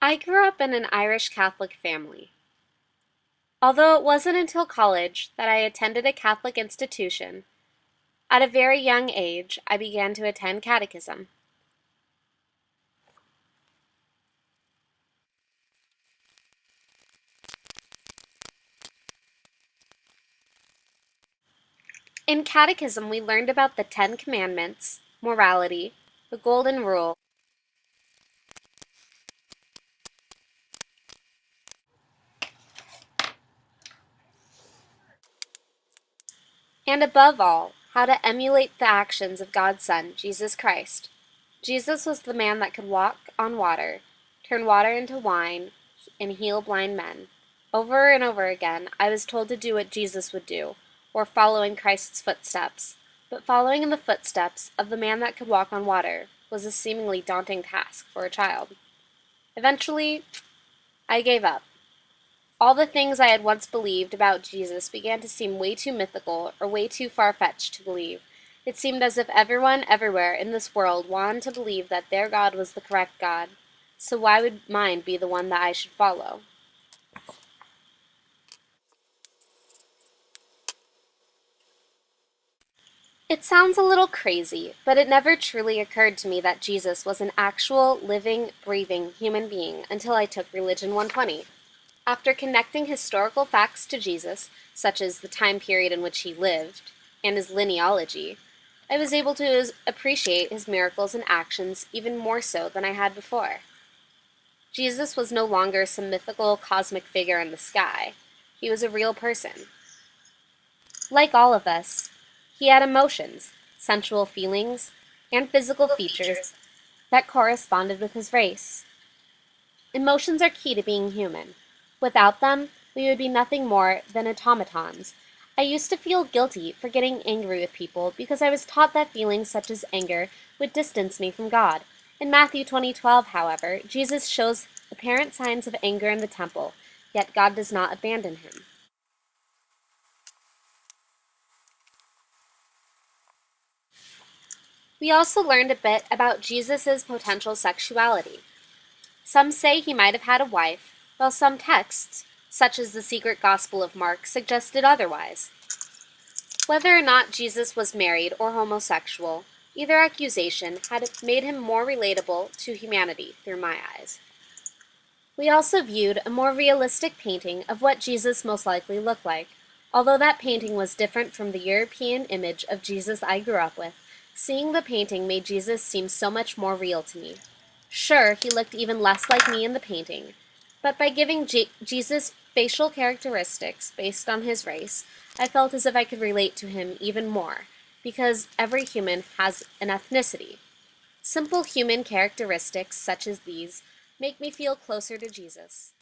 I grew up in an Irish Catholic family. Although it wasn't until college that I attended a Catholic institution, at a very young age I began to attend catechism. In catechism, we learned about the Ten Commandments, morality, the Golden Rule, and above all, how to emulate the actions of God's Son, Jesus Christ. Jesus was the man that could walk on water, turn water into wine, and heal blind men. Over and over again, I was told to do what Jesus would do, or follow in Christ's footsteps. But following in the footsteps of the man that could walk on water was a seemingly daunting task for a child. Eventually, I gave up. All the things I had once believed about Jesus began to seem way too mythical or way too far-fetched to believe. It seemed as if everyone everywhere in this world wanted to believe that their God was the correct God. So why would mine be the one that I should follow? It sounds a little crazy, but it never truly occurred to me that Jesus was an actual, living, breathing human being until I took Religion 120. After connecting historical facts to Jesus, such as the time period in which he lived and his genealogy, I was able to appreciate his miracles and actions even more so than I had before. Jesus was no longer some mythical cosmic figure in the sky. He was a real person. Like all of us, he had emotions, sensual feelings, and physical features that corresponded with his race. Emotions are key to being human. Without them, we would be nothing more than automatons. I used to feel guilty for getting angry with people because I was taught that feelings such as anger would distance me from God. In Matthew 20:12, however, Jesus shows apparent signs of anger in the temple, yet God does not abandon him. We also learned a bit about Jesus' potential sexuality. Some say he might have had a wife, while some texts, such as the Secret Gospel of Mark, suggested otherwise. Whether or not Jesus was married or homosexual, either accusation had made him more relatable to humanity through my eyes. We also viewed a more realistic painting of what Jesus most likely looked like. Although that painting was different from the European image of Jesus I grew up with, seeing the painting made Jesus seem so much more real to me. Sure, he looked even less like me in the painting, but by giving Jesus facial characteristics based on his race, I felt as if I could relate to him even more, because every human has an ethnicity. Simple human characteristics such as these make me feel closer to Jesus.